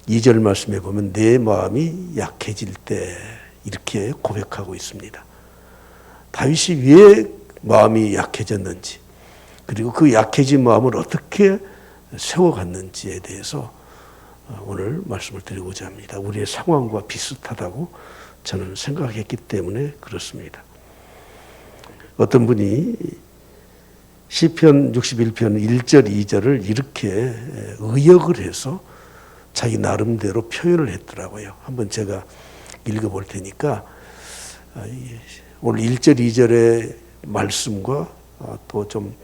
2절 말씀에 보면 내 마음이 약해질 때 이렇게 고백하고 있습니다. 다윗이 왜 마음이 약해졌는지, 그리고 그 약해진 마음을 어떻게 세워갔는지에 대해서 오늘 말씀을 드리고자 합니다. 우리의 상황과 비슷하다고 저는 생각했기 때문에 그렇습니다. 어떤 분이 시편 61편 1절 2절을 이렇게 의역을 해서 자기 나름대로 표현을 했더라고요. 한번 제가 읽어볼 테니까 오늘 1절 2절의 말씀과 또 좀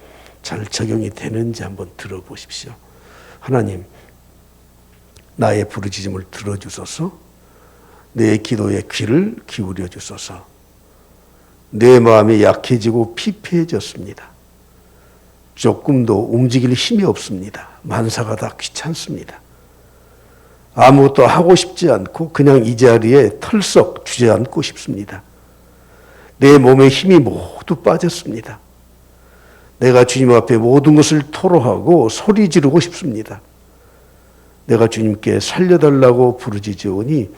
잘 적용이 되는지 한번 들어보십시오. 하나님, 나의 부르짖음을 들어주소서. 내 기도에 귀를 기울여 주소서. 내 마음이 약해지고 피폐해졌습니다. 조금도 움직일 힘이 없습니다. 만사가 다 귀찮습니다. 아무것도 하고 싶지 않고 그냥 이 자리에 털썩 주저앉고 싶습니다. 내 몸에 힘이 모두 빠졌습니다. 내가 주님 앞에 모든 것을 토로하고 소리 지르고 싶습니다. 내가 주님께 살려달라고 부르짖으오니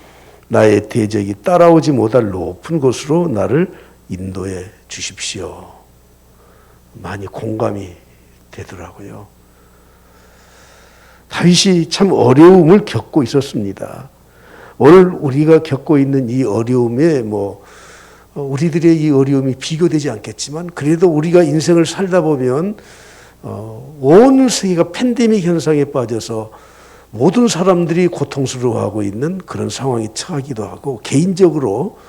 나의 대적이 따라오지 못할 높은 곳으로 나를 인도해 주십시오. 많이 공감이 되더라고요. 다윗이 참 어려움을 겪고 있었습니다. 오늘 우리가 겪고 있는 이 어려움에 우리들의 이 어려움이 비교되지 않겠지만 그래도 우리가 인생을 살다 보면 온 세계가 팬데믹 현상에 빠져서 모든 사람들이 고통스러워하고 있는 그런 상황에 처하기도 하고 개인적으로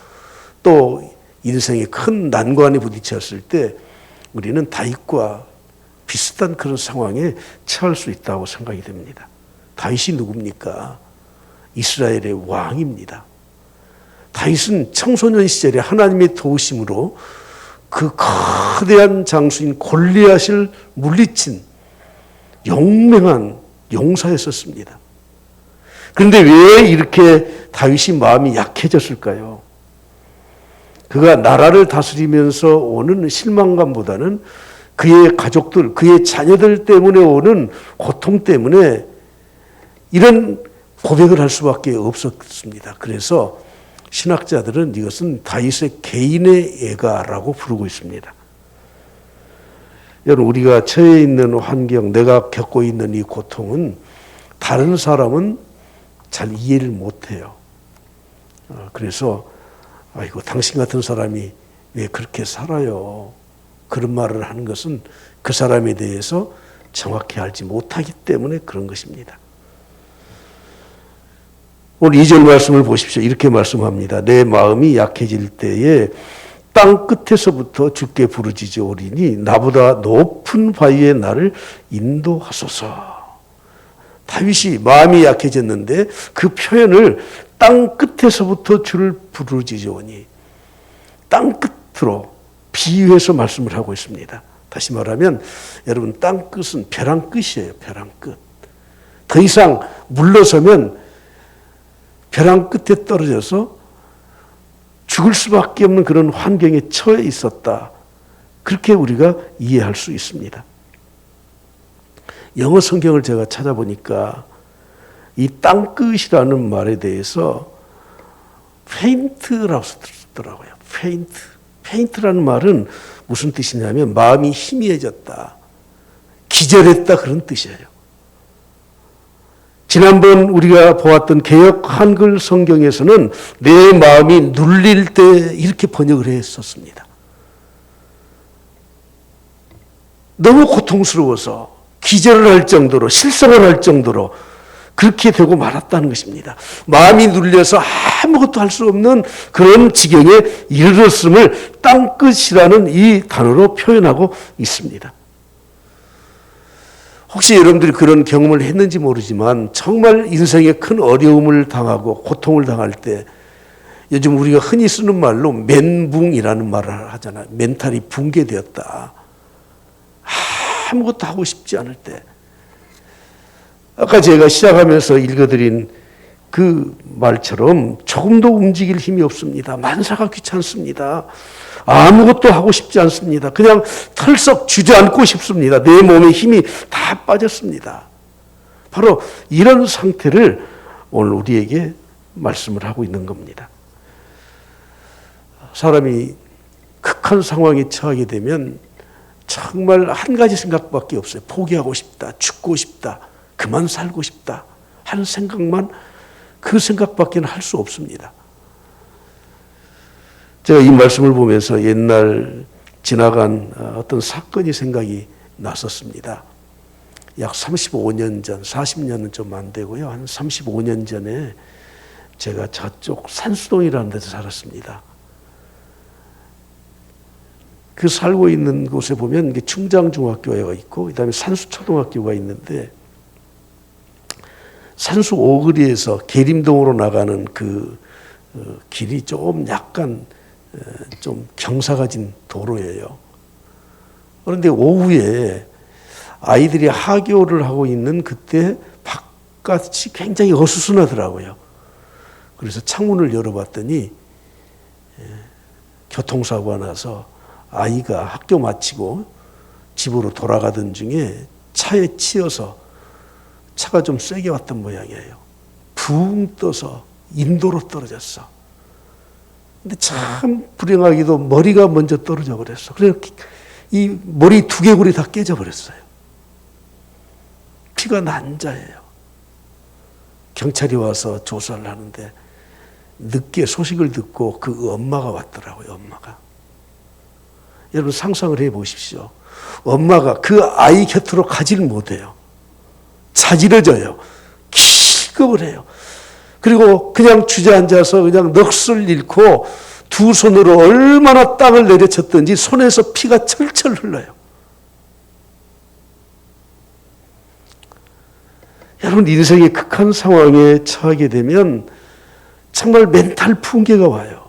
또 인생의 큰 난관에 부딪혔을 때 우리는 다윗과 비슷한 그런 상황에 처할 수 있다고 생각이 됩니다. 다윗이 누굽니까? 이스라엘의 왕입니다. 다윗은 청소년 시절에 하나님의 도우심으로 그 거대한 장수인 골리앗을 물리친 용맹한 용사였었습니다. 그런데 왜 이렇게 다윗이 마음이 약해졌을까요? 그가 나라를 다스리면서 오는 실망감보다는 그의 가족들, 그의 자녀들 때문에 오는 고통 때문에 이런 고백을 할 수밖에 없었습니다. 그래서 신학자들은 이것은 다윗의 개인의 애가라고 부르고 있습니다. 여러분, 우리가 처해 있는 환경, 내가 겪고 있는 이 고통은 다른 사람은 잘 이해를 못해요. 그래서 아이고, 당신 같은 사람이 왜 그렇게 살아요? 그런 말을 하는 것은 그 사람에 대해서 정확히 알지 못하기 때문에 그런 것입니다. 오늘 2절 말씀을 보십시오. 이렇게 말씀합니다. 내 마음이 약해질 때에 땅 끝에서부터 주께 부르짖으오리니 나보다 높은 바위에 나를 인도하소서. 다윗이 마음이 약해졌는데 그 표현을 땅 끝에서부터 주를 부르짖으오니 땅 끝으로 비유해서 말씀을 하고 있습니다. 다시 말하면 여러분, 땅 끝은 벼랑 끝이에요. 벼랑 끝. 더 이상 물러서면 벼랑 끝에 떨어져서 죽을 수밖에 없는 그런 환경에 처해 있었다. 그렇게 우리가 이해할 수 있습니다. 영어 성경을 제가 찾아보니까 이 땅끝이라는 말에 대해서 faint라고 쓰더라고요. faint라는 말은 무슨 뜻이냐면 마음이 희미해졌다, 기절했다, 그런 뜻이에요. 지난번 우리가 보았던 개역 한글 성경에서는 내 마음이 눌릴 때 이렇게 번역을 했었습니다. 너무 고통스러워서 기절을 할 정도로, 실성을 할 정도로 그렇게 되고 말았다는 것입니다. 마음이 눌려서 아무것도 할 수 없는 그런 지경에 이르렀음을 땅끝이라는 이 단어로 표현하고 있습니다. 혹시 여러분들이 그런 경험을 했는지 모르지만 정말 인생에 큰 어려움을 당하고 고통을 당할 때 요즘 우리가 흔히 쓰는 말로 멘붕이라는 말을 하잖아요. 멘탈이 붕괴되었다. 아무것도 하고 싶지 않을 때. 아까 제가 시작하면서 읽어드린 그 말처럼 조금도 움직일 힘이 없습니다. 만사가 귀찮습니다. 아무것도 하고 싶지 않습니다. 그냥 털썩 주저앉고 싶습니다. 내 몸에 힘이 다 빠졌습니다. 바로 이런 상태를 오늘 우리에게 말씀을 하고 있는 겁니다. 사람이 극한 상황에 처하게 되면 정말 한 가지 생각밖에 없어요. 포기하고 싶다, 죽고 싶다, 그만 살고 싶다 하는 생각만, 그 생각밖에 할 수 없습니다. 제가 이 말씀을 보면서 옛날 지나간 어떤 사건이 생각이 났었습니다. 약 35년 전, 40년은 좀 안 되고요. 한 35년 전에 제가 저쪽 산수동이라는 데서 살았습니다. 그 살고 있는 곳에 보면 충장중학교가 있고 그다음에 산수초등학교가 있는데, 산수 오거리에서 계림동으로 나가는 그 길이 좀 약간 좀 경사가 진 도로예요. 그런데 오후에 아이들이 하교를 하고 있는 그때 바깥이 굉장히 어수선하더라고요. 그래서 창문을 열어봤더니 교통사고가 나서 아이가 학교 마치고 집으로 돌아가던 중에 차에 치여서, 차가 좀 세게 왔던 모양이에요. 붕 떠서 인도로 떨어졌어. 근데 참 불행하게도 머리가 먼저 떨어져 버렸어. 그래서 이 머리 두개골이 다 깨져 버렸어요. 피가 난자예요. 경찰이 와서 조사를 하는데 늦게 소식을 듣고 그 엄마가 왔더라고요. 엄마가. 여러분 상상을 해 보십시오. 엄마가 그 아이 곁으로 가지를 못해요. 자지러져요. 기겁을 해요. 그리고 그냥 주저앉아서 그냥 넋을 잃고 두 손으로 얼마나 땅을 내려쳤든지 손에서 피가 철철 흘러요. 여러분 인생의 극한 상황에 처하게 되면 정말 멘탈 붕괴가 와요.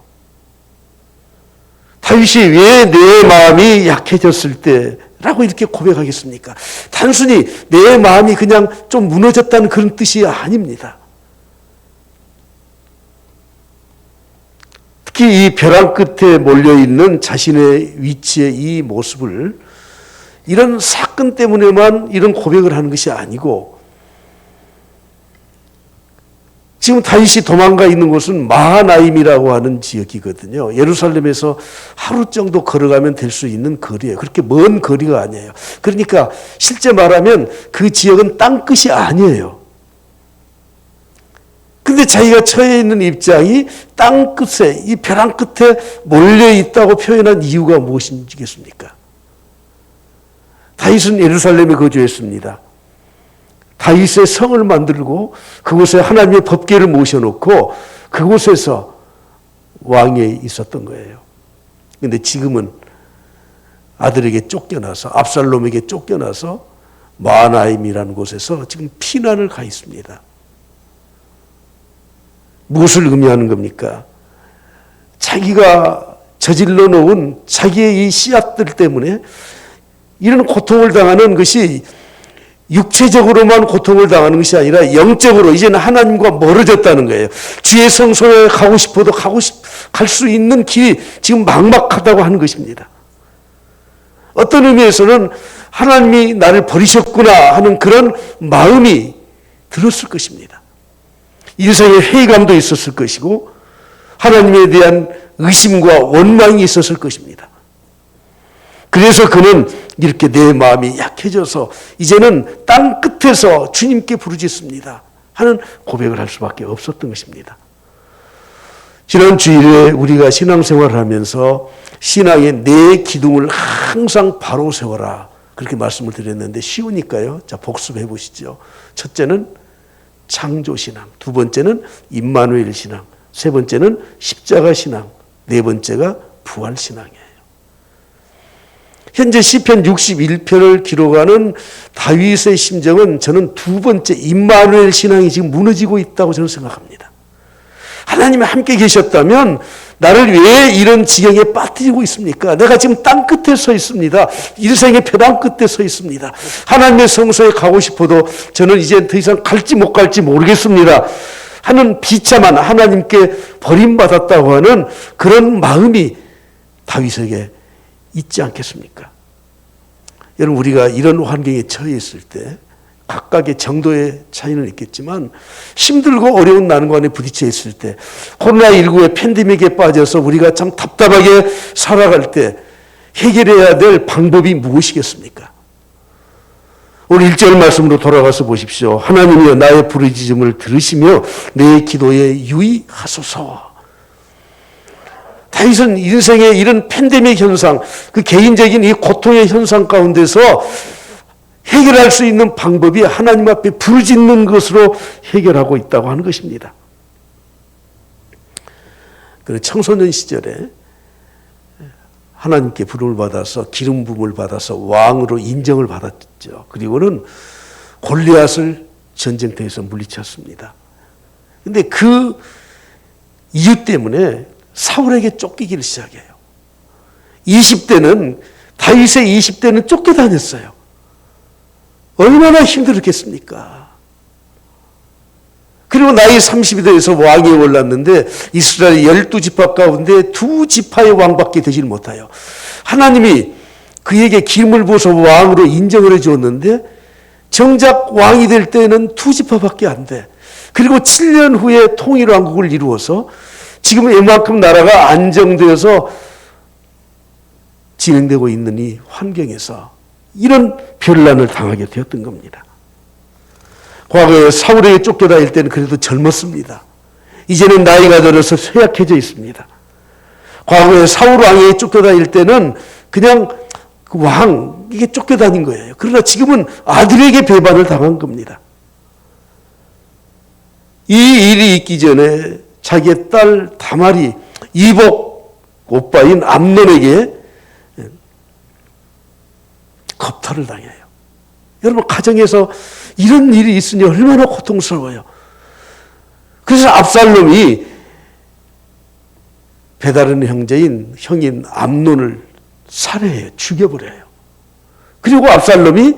다윗이 왜 내 마음이 약해졌을 때라고 이렇게 고백하겠습니까? 단순히 내 마음이 그냥 좀 무너졌다는 그런 뜻이 아닙니다. 특히 이 벼랑 끝에 몰려있는 자신의 위치의 이 모습을 이런 사건 때문에만 이런 고백을 하는 것이 아니고, 지금 다윗이 도망가 있는 곳은 마하나임이라고 하는 지역이거든요. 예루살렘에서 하루 정도 걸어가면 될 수 있는 거리예요. 그렇게 먼 거리가 아니에요. 그러니까 실제 말하면 그 지역은 땅끝이 아니에요. 근데 자기가 처해 있는 입장이 땅끝에, 이 벼랑 끝에 몰려 있다고 표현한 이유가 무엇이겠습니까? 다윗은 예루살렘에 거주했습니다. 다윗의 성을 만들고 그곳에 하나님의 법궤를 모셔놓고 그곳에서 왕에 있었던 거예요. 그런데 지금은 아들에게 쫓겨나서, 압살롬에게 쫓겨나서 마하나임이라는 곳에서 지금 피난을 가 있습니다. 무엇을 의미하는 겁니까? 자기가 저질러 놓은 자기의 이 씨앗들 때문에 이런 고통을 당하는 것이 육체적으로만 고통을 당하는 것이 아니라 영적으로 이제는 하나님과 멀어졌다는 거예요. 주의 성소에 가고 싶어도 갈 수 있는 길이 지금 막막하다고 하는 것입니다. 어떤 의미에서는 하나님이 나를 버리셨구나 하는 그런 마음이 들었을 것입니다. 인생의 회의감도 있었을 것이고 하나님에 대한 의심과 원망이 있었을 것입니다. 그래서 그는 이렇게 내 마음이 약해져서 이제는 땅 끝에서 주님께 부르짖습니다 하는 고백을 할 수밖에 없었던 것입니다. 지난 주일에 우리가 신앙생활을 하면서 신앙의 네 기둥을 항상 바로 세워라 그렇게 말씀을 드렸는데 쉬우니까요. 자, 복습해 보시죠. 첫째는 창조신앙, 두 번째는 임마누엘 신앙, 세 번째는 십자가 신앙, 네 번째가 부활신앙이에요. 현재 시편 61편을 기록하는 다윗의 심정은 저는 두 번째 임마누엘 신앙이 지금 무너지고 있다고 저는 생각합니다. 하나님이 함께 계셨다면 나를 왜 이런 지경에 빠뜨리고 있습니까? 내가 지금 땅 끝에 서 있습니다. 일생의 벼랑 끝에 서 있습니다. 하나님의 성소에 가고 싶어도 저는 이제 더 이상 갈지 못 갈지 모르겠습니다 하는 비참한, 하나님께 버림받았다고 하는 그런 마음이 다윗에게 있지 않겠습니까? 여러분, 우리가 이런 환경에 처해 있을 때 각각의 정도의 차이는 있겠지만 힘들고 어려운 난관에 부딪혀 있을 때, 코로나19의 팬데믹에 빠져서 우리가 참 답답하게 살아갈 때 해결해야 될 방법이 무엇이겠습니까? 오늘 1절 말씀으로 돌아가서 보십시오. 하나님이여 나의 부르짖음을 들으시며 내 기도에 유의하소서. 다윗은 인생의 이런 팬데믹 현상, 그 개인적인 이 고통의 현상 가운데서 해결할 수 있는 방법이 하나님 앞에 부르짖는 것으로 해결하고 있다고 하는 것입니다. 그리고 청소년 시절에 하나님께 부름을 받아서 기름 부음을 받아서 왕으로 인정을 받았죠. 그리고는 골리앗을 전쟁터에서 물리쳤습니다. 그런데 그 이유 때문에 사울에게 쫓기기를 시작해요. 20대는 다윗의 20대는 쫓겨다녔어요. 얼마나 힘들었겠습니까? 그리고 나이 30이 돼서 왕위에 올랐는데 이스라엘 12지파 가운데 2지파의 왕밖에 되질 못해요. 하나님이 그에게 기름을 부어서 왕으로 인정을 해주었는데 정작 왕이 될 때는 2지파밖에 안 돼. 그리고 7년 후에 통일왕국을 이루어서 지금 이만큼 나라가 안정되어서 진행되고 있는 이 환경에서 이런 변란을 당하게 되었던 겁니다. 과거에 사울에게 쫓겨다닐 때는 그래도 젊었습니다. 이제는 나이가 들어서 쇠약해져 있습니다. 과거에 사울 왕에게 쫓겨다닐 때는 그냥 그 왕에게 쫓겨다닌 거예요. 그러나 지금은 아들에게 배반을 당한 겁니다. 이 일이 있기 전에 자기의 딸 다말이 이복 오빠인 암논에게 겁탈을 당해요. 여러분 가정에서 이런 일이 있으니 얼마나 고통스러워요. 그래서 압살롬이 배다른 형인 암논을 살해해요. 죽여버려요. 그리고 압살롬이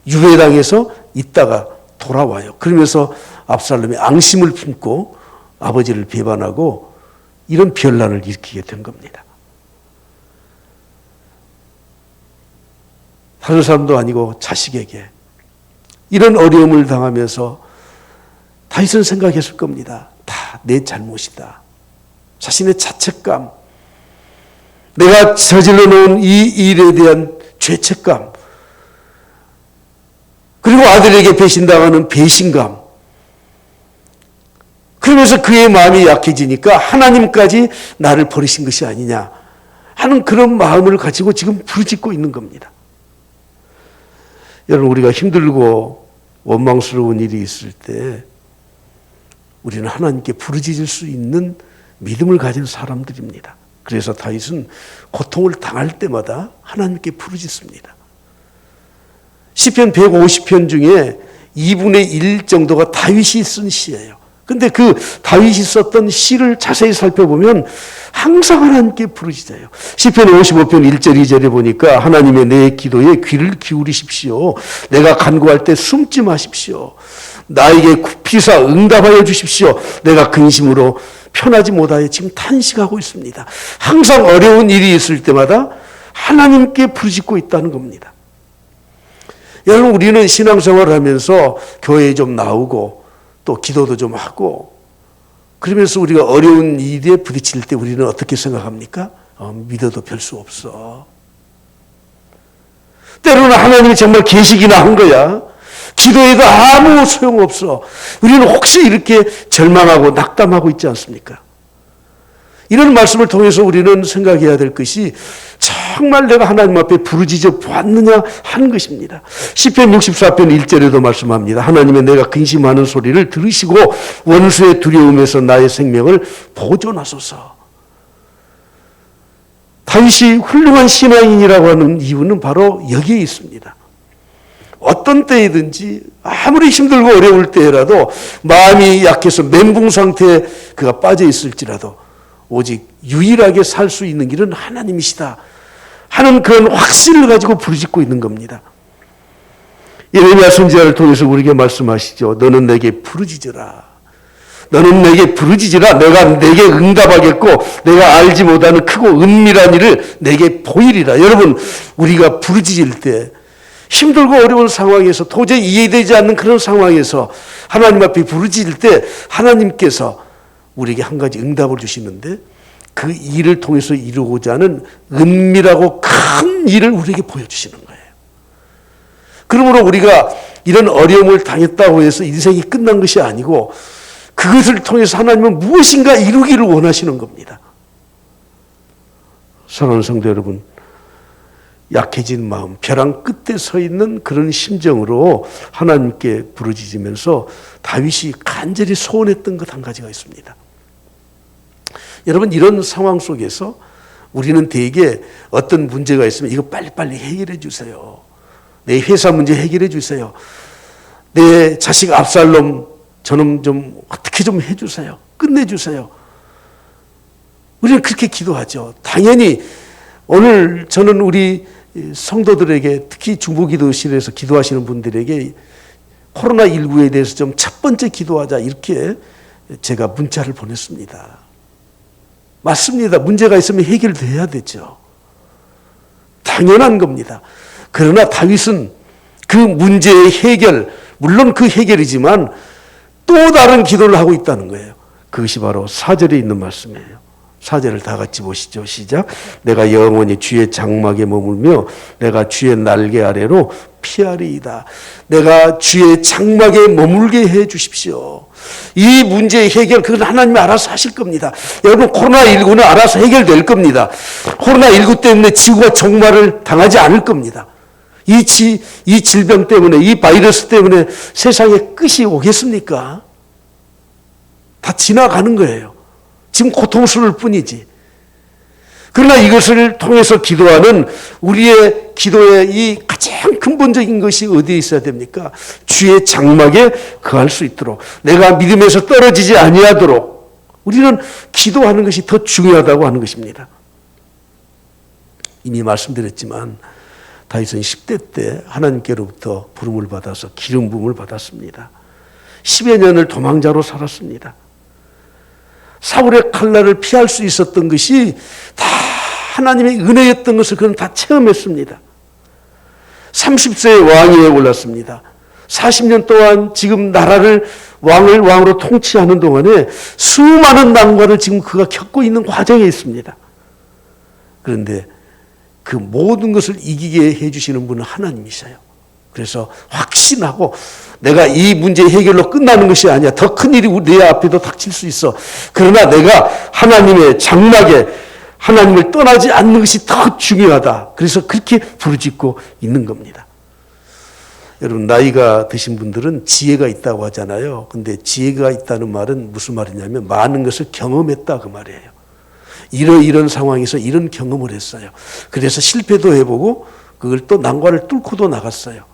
유배당해서 있다가 돌아와요. 그러면서 압살롬이 앙심을 품고 아버지를 배반하고 이런 변란을 일으키게 된 겁니다. 다른 사람도 아니고 자식에게 이런 어려움을 당하면서 다윗은 생각했을 겁니다. 다 내 잘못이다. 자신의 자책감, 내가 저질러 놓은 이 일에 대한 죄책감, 그리고 아들에게 배신당하는 배신감, 그러면서 그의 마음이 약해지니까 하나님까지 나를 버리신 것이 아니냐 하는 그런 마음을 가지고 지금 부르짖고 있는 겁니다. 여러분, 우리가 힘들고 원망스러운 일이 있을 때 우리는 하나님께 부르짖을 수 있는 믿음을 가진 사람들입니다. 그래서 다윗은 고통을 당할 때마다 하나님께 부르짖습니다. 시편 150편 중에 2분의 1 정도가 다윗이 쓴 시예요. 근데 그 다윗이 썼던 시를 자세히 살펴보면 항상 하나님께 부르짖어요. 시편 55편 1절 2절에 보니까 하나님의 내 기도에 귀를 기울이십시오. 내가 간구할 때 숨지 마십시오. 나에게 굽히사 응답하여 주십시오. 내가 근심으로 편하지 못하여 지금 탄식하고 있습니다. 항상 어려운 일이 있을 때마다 하나님께 부르짖고 있다는 겁니다. 여러분, 우리는 신앙생활을 하면서 교회에 좀 나오고 또 기도도 좀 하고 그러면서 우리가 어려운 일에 부딪힐 때 우리는 어떻게 생각합니까? 믿어도 별 수 없어. 때로는 하나님이 정말 계시기나 한 거야. 기도해도 아무 소용없어. 우리는 혹시 이렇게 절망하고 낙담하고 있지 않습니까? 이런 말씀을 통해서 우리는 생각해야 될 것이 정말 내가 하나님 앞에 부르짖어 보았느냐 하는 것입니다. 시편 64편 1절에도 말씀합니다. 하나님의 내가 근심하는 소리를 들으시고 원수의 두려움에서 나의 생명을 보존하소서. 다윗이 훌륭한 신앙인이라고 하는 이유는 바로 여기에 있습니다. 어떤 때이든지 아무리 힘들고 어려울 때라도 마음이 약해서 멘붕 상태에 그가 빠져 있을지라도 오직 유일하게 살 수 있는 길은 하나님이시다 하는 그런 확신을 가지고 부르짖고 있는 겁니다. 예레미야 선지자를 통해서 우리에게 말씀하시죠. 너는 내게 부르짖으라. 너는 내게 부르짖으라. 내가 내게 응답하겠고 내가 알지 못하는 크고 은밀한 일을 내게 보이리라. 여러분, 우리가 부르짖을 때 힘들고 어려운 상황에서 도저히 이해되지 않는 그런 상황에서 하나님 앞에 부르짖을 때 하나님께서 우리에게 한 가지 응답을 주시는데 그 일을 통해서 이루고자 하는 은밀하고 큰 일을 우리에게 보여주시는 거예요. 그러므로 우리가 이런 어려움을 당했다고 해서 인생이 끝난 것이 아니고 그것을 통해서 하나님은 무엇인가 이루기를 원하시는 겁니다. 사랑하는 성도 여러분, 약해진 마음, 벼랑 끝에 서 있는 그런 심정으로 하나님께 부르짖으면서 다윗이 간절히 소원했던 것 한 가지가 있습니다. 여러분, 이런 상황 속에서 우리는 대개 어떤 문제가 있으면 이거 빨리빨리 해결해 주세요. 내 회사 문제 해결해 주세요. 내 자식 압살롬 저놈 좀 어떻게 좀 해주세요. 끝내주세요. 우리는 그렇게 기도하죠. 당연히 오늘 저는 우리 성도들에게 특히 중보기도실에서 기도하시는 분들에게 코로나19에 대해서 좀 첫 번째 기도하자 이렇게 제가 문자를 보냈습니다. 맞습니다. 문제가 있으면 해결돼야 되죠. 당연한 겁니다. 그러나 다윗은 그 문제의 해결, 물론 그 해결이지만 또 다른 기도를 하고 있다는 거예요. 그것이 바로 4절에 있는 말씀이에요. 4절을 다 같이 보시죠. 시작. 내가 영원히 주의 장막에 머물며 내가 주의 날개 아래로 피하리이다. 내가 주의 장막에 머물게 해 주십시오. 이 문제의 해결, 그건 하나님이 알아서 하실 겁니다. 여러분, 코로나19는 알아서 해결될 겁니다. 코로나19 때문에 지구가 종말을 당하지 않을 겁니다. 이 질병 때문에, 이 바이러스 때문에 세상에 끝이 오겠습니까? 다 지나가는 거예요. 지금 고통스러울 뿐이지. 그러나 이것을 통해서 기도하는 우리의 기도의 이 가장 근본적인 것이 어디에 있어야 됩니까? 주의 장막에 거할 수 있도록, 내가 믿음에서 떨어지지 아니하도록 우리는 기도하는 것이 더 중요하다고 하는 것입니다. 이미 말씀드렸지만 다윗은 10대 때 하나님께로부터 부름을 받아서 기름 부음을 받았습니다. 10여 년을 도망자로 살았습니다. 사울의 칼날을 피할 수 있었던 것이 다 하나님의 은혜였던 것을 그는 다 체험했습니다. 30세에 왕위에 올랐습니다. 40년 동안 지금 나라를 왕으로 통치하는 동안에 수많은 난관을 지금 그가 겪고 있는 과정에 있습니다. 그런데 그 모든 것을 이기게 해주시는 분은 하나님이셔요. 그래서 확신하고 내가 이 문제 해결로 끝나는 것이 아니야. 더 큰 일이 내 앞에도 닥칠 수 있어. 그러나 내가 하나님의 장막에 하나님을 떠나지 않는 것이 더 중요하다. 그래서 그렇게 부르짖고 있는 겁니다. 여러분, 나이가 드신 분들은 지혜가 있다고 하잖아요. 근데 지혜가 있다는 말은 무슨 말이냐면 많은 것을 경험했다 그 말이에요. 이런 상황에서 이런 경험을 했어요. 그래서 실패도 해보고 그걸 또 난관을 뚫고도 나갔어요.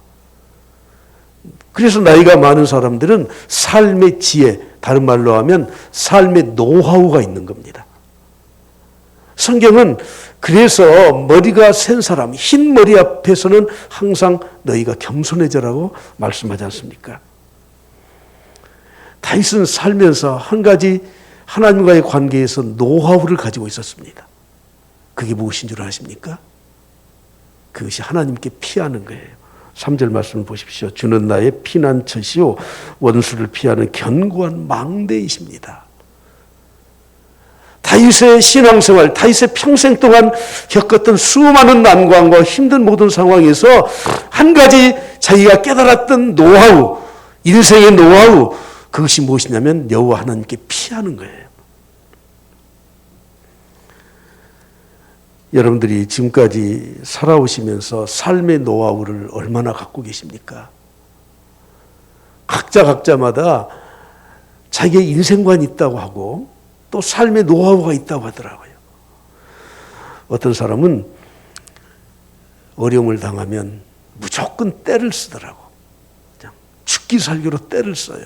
그래서 나이가 많은 사람들은 삶의 지혜, 다른 말로 하면 삶의 노하우가 있는 겁니다. 성경은 그래서 머리가 센 사람, 흰 머리 앞에서는 항상 너희가 겸손해져라고 말씀하지 않습니까? 다윗은 살면서 한 가지 하나님과의 관계에서 노하우를 가지고 있었습니다. 그게 무엇인 줄 아십니까? 그것이 하나님께 피하는 거예요. 3절 말씀을 보십시오. 주는 나의 피난처시오 원수를 피하는 견고한 망대이십니다. 다윗의 신앙생활, 다윗의 평생 동안 겪었던 수많은 난관과 힘든 모든 상황에서 한 가지 자기가 깨달았던 노하우, 인생의 노하우, 그것이 무엇이냐면 여호와 하나님께 피하는 거예요. 여러분들이 지금까지 살아오시면서 삶의 노하우를 얼마나 갖고 계십니까? 각자마다 자기의 인생관이 있다고 하고 또 삶의 노하우가 있다고 하더라고요. 어떤 사람은 어려움을 당하면 무조건 떼를 쓰더라고. 그냥 죽기 살기로 떼를 써요.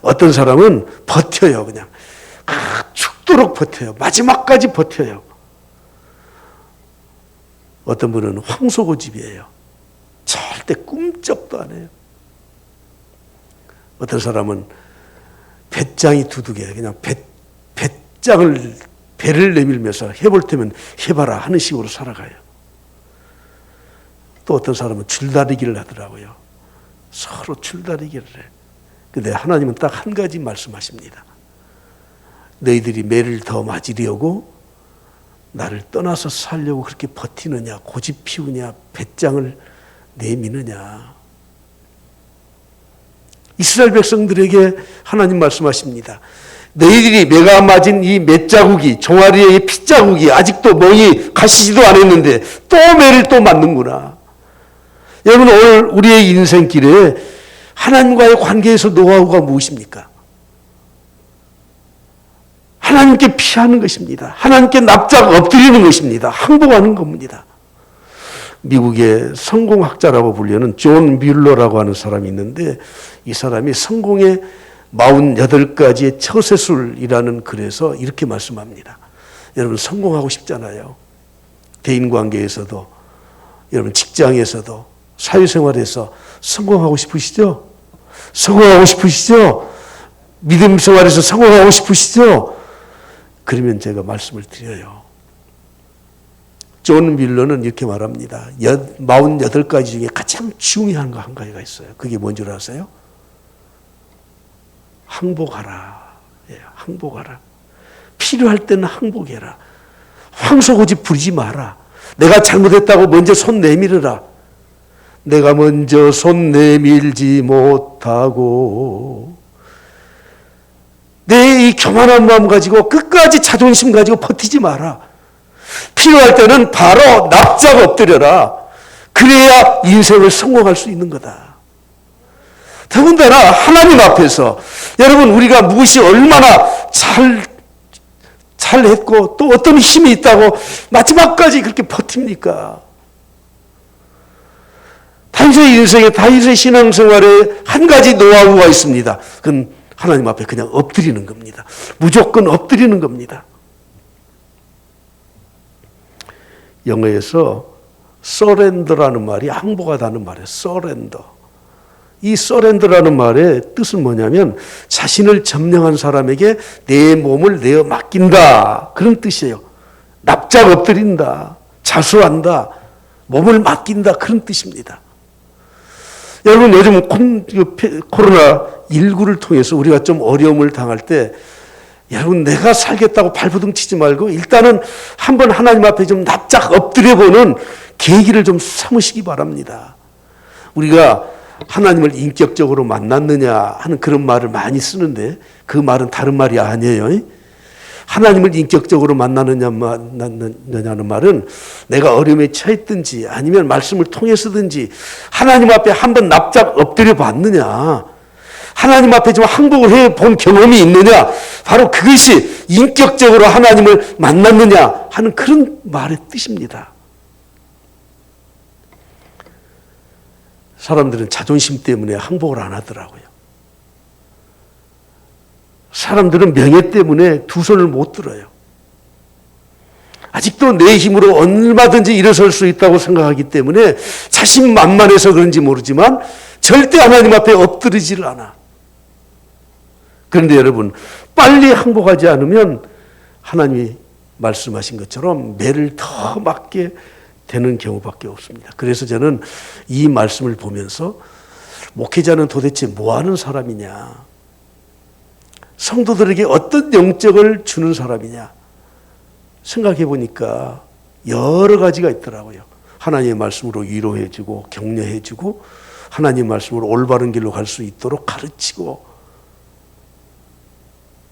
어떤 사람은 버텨요. 그냥 죽도록 버텨요. 마지막까지 버텨요. 어떤 분은 황소고집이에요. 절대 꿈쩍도 안 해요. 어떤 사람은 배짱이 두둑해요. 그냥 배를 내밀면서 해볼 테면 해봐라 하는 식으로 살아가요. 또 어떤 사람은 줄다리기를 하더라고요. 서로 줄다리기를 해. 근데 하나님은 딱 한 가지 말씀하십니다. 너희들이 매를 더 맞으려고 나를 떠나서 살려고 그렇게 버티느냐, 고집 피우냐, 배짱을 내미느냐. 이스라엘 백성들에게 하나님 말씀하십니다. 너희들이 매가 맞은 이 맷자국이, 종아리의 핏자국이 아직도 멍이 가시지도 않았는데 또 매를 또 맞는구나. 여러분, 오늘 우리의 인생길에 하나님과의 관계에서 노하우가 무엇입니까? 하나님께 피하는 것입니다. 하나님께 납작 엎드리는 것입니다. 항복하는 겁니다. 미국의 성공학자라고 불리는 존 뮬러라고 하는 사람이 있는데, 이 사람이 성공의 48가지의 처세술이라는 글에서 이렇게 말씀합니다. 여러분, 성공하고 싶잖아요. 대인관계에서도, 여러분 직장에서도, 사회생활에서 성공하고 싶으시죠? 성공하고 싶으시죠? 믿음 생활에서 성공하고 싶으시죠? 그러면 제가 말씀을 드려요. 존 밀러는 이렇게 말합니다. 48가지 중에 가장 중요한 거 한 가지가 있어요. 그게 뭔 줄 아세요? 항복하라. 예, 항복하라. 필요할 때는 항복해라. 황소고집 부리지 마라. 내가 잘못했다고 먼저 손 내밀어라. 내가 먼저 손 내밀지 못하고 내 이 교만한 마음 가지고 끝까지 자존심 가지고 버티지 마라. 필요할 때는 바로 납작 엎드려라. 그래야 인생을 성공할 수 있는 거다. 더군다나 하나님 앞에서 여러분, 우리가 무엇이 얼마나 잘했고 또 어떤 힘이 있다고 마지막까지 그렇게 버팁니까? 다윗의 인생에, 다윗의 신앙생활에 한 가지 노하우가 있습니다. 그건 하나님 앞에 그냥 엎드리는 겁니다. 무조건 엎드리는 겁니다. 영어에서 surrender라는 말이 항복하다는 말이에요. surrender. 이 surrender라는 말의 뜻은 뭐냐면 자신을 점령한 사람에게 내 몸을 내어 맡긴다. 그런 뜻이에요. 납작 엎드린다. 자수한다. 몸을 맡긴다. 그런 뜻입니다. 여러분, 요즘 코로나19를 통해서 우리가 좀 어려움을 당할 때, 여러분, 내가 살겠다고 발버둥 치지 말고 일단은 한번 하나님 앞에 좀 납작 엎드려보는 계기를 좀 삼으시기 바랍니다. 우리가 하나님을 인격적으로 만났느냐 하는 그런 말을 많이 쓰는데, 그 말은 다른 말이 아니에요. 하나님을 인격적으로 만나느냐는 말은 내가 어려움에 처했든지 아니면 말씀을 통해서든지 하나님 앞에 한번 납작 엎드려 봤느냐, 하나님 앞에 좀 항복을 해본 경험이 있느냐, 바로 그것이 인격적으로 하나님을 만났느냐 하는 그런 말의 뜻입니다. 사람들은 자존심 때문에 항복을 안 하더라고요. 사람들은 명예 때문에 두 손을 못 들어요. 아직도 내 힘으로 얼마든지 일어설 수 있다고 생각하기 때문에 자신만만해서 그런지 모르지만 절대 하나님 앞에 엎드리지를 않아. 그런데 여러분, 빨리 항복하지 않으면 하나님이 말씀하신 것처럼 매를 더 맞게 되는 경우밖에 없습니다. 그래서 저는 이 말씀을 보면서 목회자는 도대체 뭐 하는 사람이냐, 성도들에게 어떤 영적을 주는 사람이냐 생각해 보니까 여러 가지가 있더라고요. 하나님의 말씀으로 위로해주고 격려해주고, 하나님의 말씀으로 올바른 길로 갈 수 있도록 가르치고.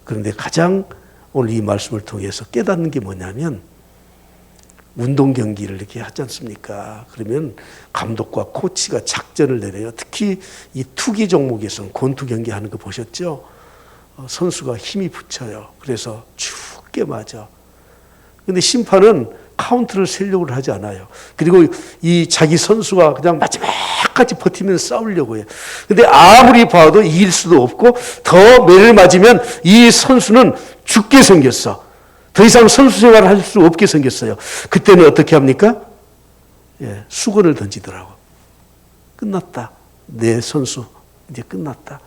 그런데 가장 오늘 이 말씀을 통해서 깨닫는 게 뭐냐면, 운동 경기를 이렇게 하지 않습니까? 그러면 감독과 코치가 작전을 내려요. 특히 이 투기 종목에서는 권투 경기 하는 거 보셨죠? 선수가 힘이 붙여요. 그래서 죽게 맞아. 근데 심판은 카운트를 세려고 하지 않아요. 그리고 이 자기 선수가 그냥 마지막까지 버티면서 싸우려고 해요. 근데 아무리 봐도 이길 수도 없고, 더 매를 맞으면 이 선수는 죽게 생겼어. 더 이상 선수 생활을 할 수 없게 생겼어요. 그때는 어떻게 합니까? 예, 수건을 던지더라고. 끝났다. 내 선수 이제 끝났다.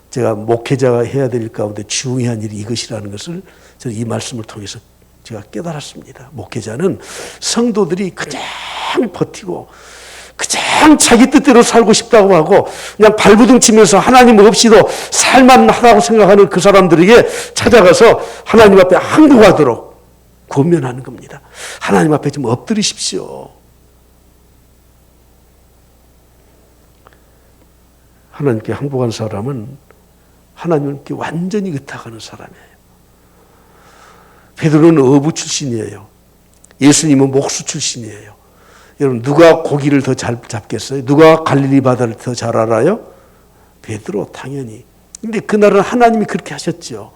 제가 목회자가 해야 될 가운데 중요한 일이 이것이라는 것을 저는 이 말씀을 통해서 제가 깨달았습니다. 목회자는 성도들이 그냥 버티고 가장 자기 뜻대로 살고 싶다고 하고 그냥 발부둥 치면서 하나님 없이도 살만하다고 생각하는 그 사람들에게 찾아가서 하나님 앞에 항복하도록 권면하는 겁니다. 하나님 앞에 좀 엎드리십시오. 하나님께 항복한 사람은 하나님께 완전히 의탁하는 사람이에요. 베드로는 어부 출신이에요. 예수님은 목수 출신이에요. 여러분 누가 고기를 더 잘 잡겠어요? 누가 갈릴리 바다를 더 잘 알아요? 베드로 당연히. 근데 그날은 하나님이 그렇게 하셨죠.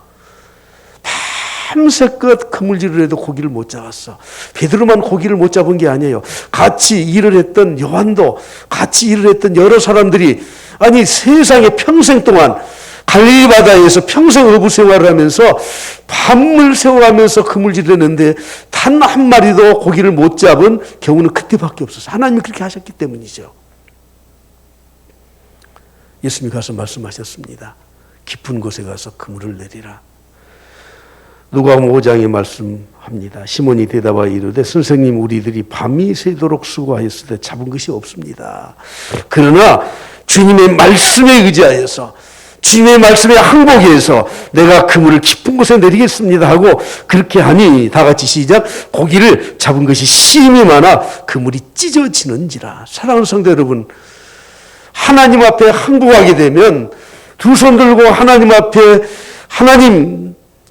밤새껏 그물질을 해도 고기를 못 잡았어. 베드로만 고기를 못 잡은 게 아니에요. 같이 일을 했던 요한도, 같이 일을 했던 여러 사람들이 아니 세상에 평생 동안 갈릴리 바다에서 평생 어부 생활을 하면서 밤을 새워가면서 그물질을 했는데 단 한 마리도 고기를 못 잡은 경우는 그때밖에 없었어요. 하나님이 그렇게 하셨기 때문이죠. 예수님이 가서 말씀하셨습니다. 깊은 곳에 가서 그물을 내리라. 누가복음 5장에 말씀합니다. 시몬이 대답하여 이르되 선생님 우리들이 밤이 새도록 수고하였을 때 잡은 것이 없습니다. 그러나 주님의 말씀에 의지하여서 주님의 말씀에 항복해서 내가 그물을 깊은 곳에 내리겠습니다 하고 그렇게 하니 다 같이 시작. 고기를 잡은 것이 심히 많아 그물이 찢어지는지라. 사랑하는 성도 여러분, 하나님 앞에 항복하게 되면 두 손 들고 하나님 앞에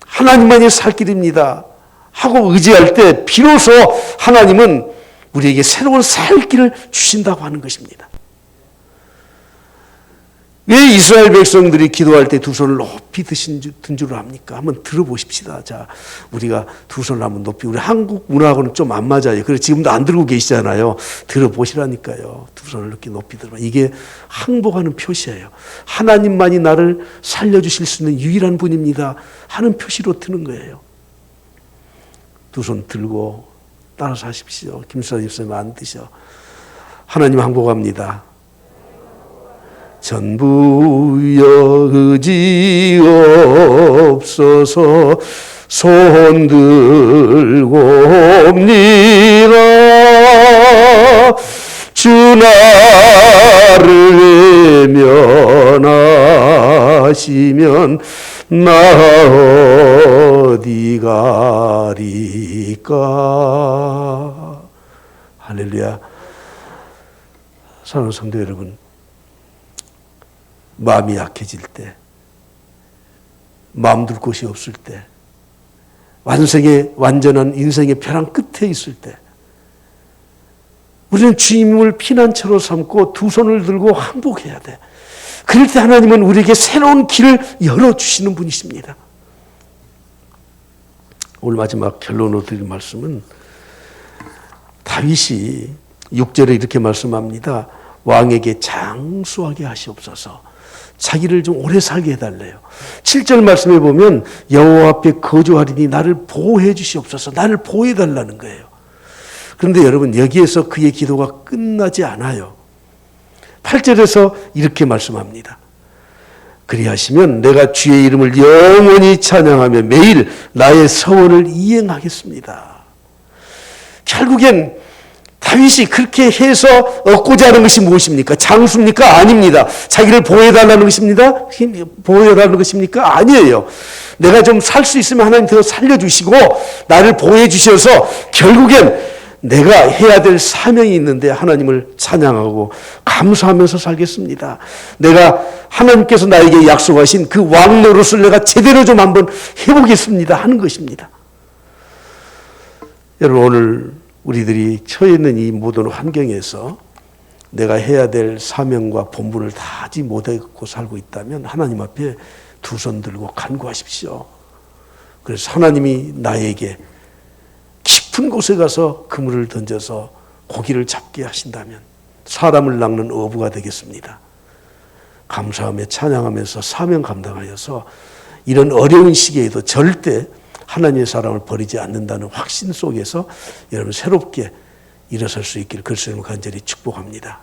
하나님만이 살 길입니다 하고 의지할 때 비로소 하나님은 우리에게 새로운 살 길을 주신다고 하는 것입니다. 왜 이스라엘 백성들이 기도할 때 두 손을 높이 든 줄 압니까? 한번 들어보십시다. 자, 우리가 두 손을 한번 높이, 우리 한국 문화하고는 좀 안 맞아요. 그래서 지금도 안 들고 계시잖아요. 들어보시라니까요. 두 손을 이렇게 높이 들어. 이게 항복하는 표시예요. 하나님만이 나를 살려주실 수 있는 유일한 분입니다 하는 표시로 드는 거예요. 두 손 들고 따라서 하십시오. 김수환 집사님 안 드셔. 하나님 항복합니다. 전부여 의지 없어서 손 들고 옵니다. 주 나를 외면하시면 나 어디 가리까. 할렐루야. 사랑하는 성도 여러분, 마음이 약해질 때, 마음 둘 곳이 없을 때, 완전한 인생의 벼랑 끝에 있을 때, 우리는 주님을 피난처로 삼고 두 손을 들고 항복해야 돼. 그럴 때 하나님은 우리에게 새로운 길을 열어주시는 분이십니다. 오늘 마지막 결론으로 드릴 말씀은 다윗이 6절에 이렇게 말씀합니다. 왕에게 장수하게 하시옵소서. 자기를 좀 오래 살게 해달래요. 7절 말씀에 보면 여호와 앞에 거주하리니 나를 보호해 주시옵소서. 나를 보호해 달라는 거예요. 그런데 여러분 여기에서 그의 기도가 끝나지 않아요. 8절에서 이렇게 말씀합니다. 그리하시면 내가 주의 이름을 영원히 찬양하며 매일 나의 서원을 이행하겠습니다. 결국엔 다윗이 그렇게 해서 얻고자 하는 것이 무엇입니까? 장수입니까? 아닙니다. 자기를 보호해달라는 것입니다. 보호해달라는 것입니까? 아니에요. 내가 좀 살 수 있으면 하나님 더 살려주시고 나를 보호해 주셔서 결국엔 내가 해야 될 사명이 있는데 하나님을 찬양하고 감사하면서 살겠습니다. 내가 하나님께서 나에게 약속하신 그 왕 노릇을 내가 제대로 좀 한번 해보겠습니다 하는 것입니다. 여러분 오늘 우리들이 처해 있는 이 모든 환경에서 내가 해야 될 사명과 본분을 다 하지 못하고 살고 있다면 하나님 앞에 두 손 들고 간구하십시오. 그래서 하나님이 나에게 깊은 곳에 가서 그물을 던져서 고기를 잡게 하신다면 사람을 낚는 어부가 되겠습니다. 감사하며 찬양하면서 사명 감당하여서 이런 어려운 시기에도 절대 하나님의 사람을 버리지 않는다는 확신 속에서 여러분 새롭게 일어설 수 있기를 그리스도로 간절히 축복합니다.